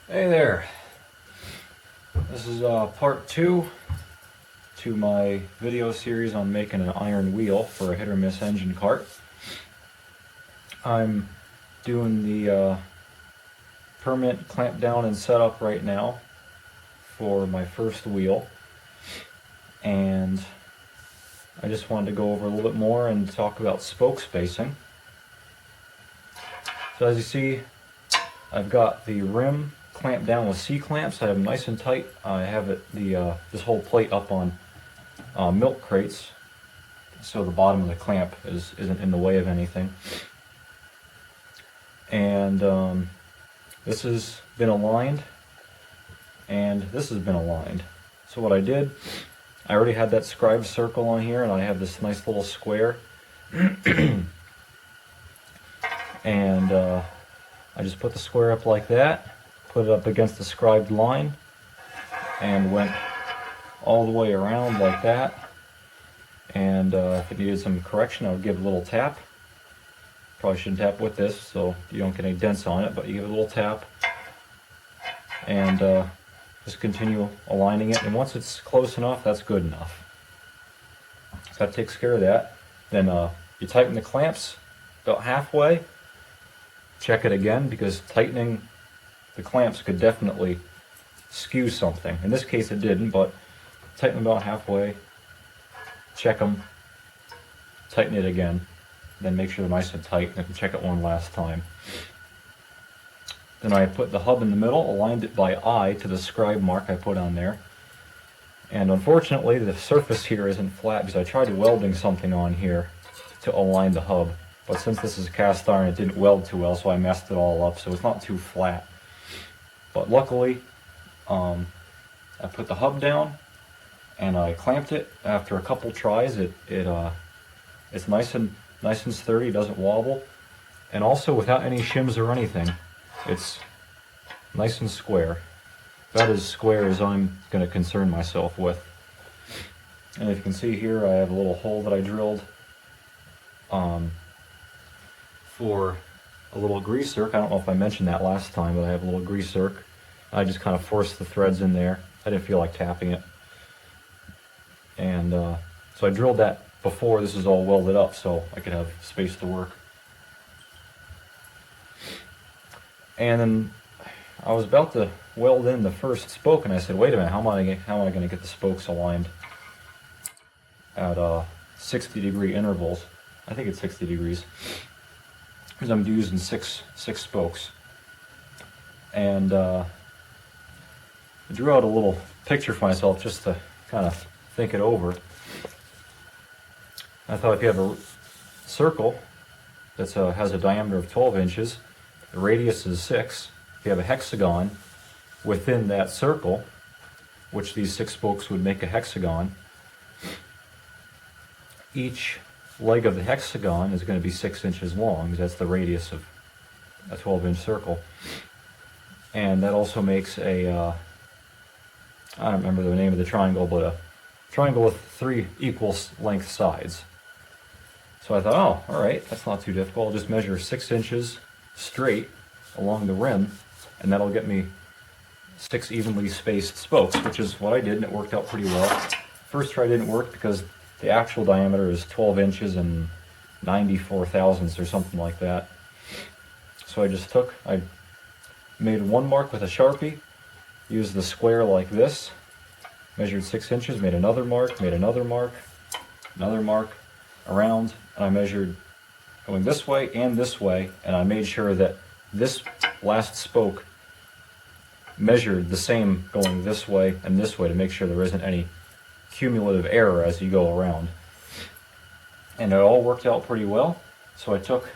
Hey there, this is part 2 to my video series on making an iron wheel for a hit or miss engine cart. I'm doing the permanent clamp down and setup right now for my first wheel, and I just wanted to go over a little bit more and talk about spoke spacing. So as you see, I've got the rim clamped down with C-clamps. I have them nice and tight. I have this whole plate up on milk crates, so the bottom of the clamp isn't in the way of anything. And this has been aligned, and this has been aligned. So what I did, I already had that Scribe Circle on here, and I have this nice little square. And I just put the square up like that, put it up against the scribed line, and went all the way around like that. And if it needed some correction, I would give it a little tap. Probably shouldn't tap with this so you don't get any dents on it, but you give it a little tap and just continue aligning it. And once it's close enough, that's good enough. So that takes care of that. Then you tighten the clamps about halfway. Check it again, because tightening the clamps could definitely skew something. In this case it didn't, but tighten them about halfway, check them, tighten it again, then make sure they're nice and tight, and check it one last time. Then I put the hub in the middle, aligned it by eye to the scribe mark I put on there. And unfortunately the surface here isn't flat, because I tried welding something on here to align the hub. But since this is cast iron, it didn't weld too well, so I messed it all up, so it's not too flat. But luckily, I put the hub down, and I clamped it. After a couple tries, it's nice and sturdy, doesn't wobble. And also, without any shims or anything, it's nice and square. About as square as I'm going to concern myself with. And if you can see here, I have a little hole that I drilled for a little grease zerk. I don't know if I mentioned that last time, but I have a little grease zerk. I just kind of forced the threads in there. I didn't feel like tapping it. And so I drilled that before this is all welded up so I could have space to work. And then I was about to weld in the first spoke, and I said, wait a minute, how am I going to get the spokes aligned at 60-degree intervals? I think it's 60 degrees. Because I'm using six spokes. And I drew out a little picture for myself just to kind of think it over. I thought if you have a circle that has a diameter of 12 inches, the radius is 6. If you have a hexagon within that circle, which these 6 spokes would make a hexagon, each leg of the hexagon is going to be 6 inches long, because that's the radius of a 12-inch circle. And that also makes a, I don't remember the name of the triangle, but a triangle with 3 equal length sides. So I thought, oh, alright, that's not too difficult. I'll just measure 6 inches straight along the rim, and that'll get me 6 evenly spaced spokes, which is what I did, and it worked out pretty well. First try didn't work because the actual diameter is 12 inches and 94 thousandths or something like that. So I made one mark with a Sharpie, used the square like this, measured 6 inches, made another mark, another mark, around, and I measured going this way, and I made sure that this last spoke measured the same going this way and this way to make sure there isn't any cumulative error as you go around. And it all worked out pretty well. So I took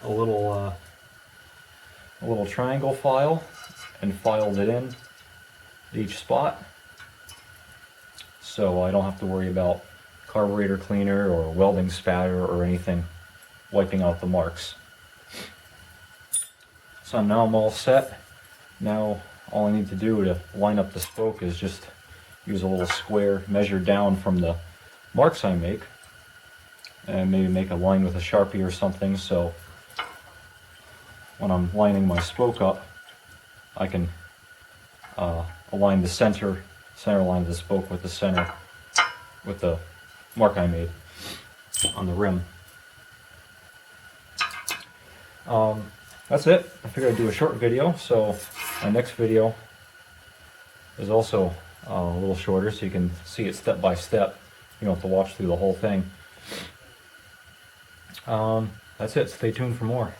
a little triangle file and filed it in each spot, so I don't have to worry about carburetor cleaner or welding spatter or anything wiping out the marks. So now I'm all set. Now all I need to do to line up the spoke is just use a little square, measure down from the marks I make, and maybe make a line with a Sharpie or something, so when I'm lining my spoke up, I can align the center line of the spoke with the center, with the mark I made on the rim. That's it. I figured I'd do a short video, so my next video is also a little shorter, so you can see it step by step. You don't have to watch through the whole thing. That's it. Stay tuned for more.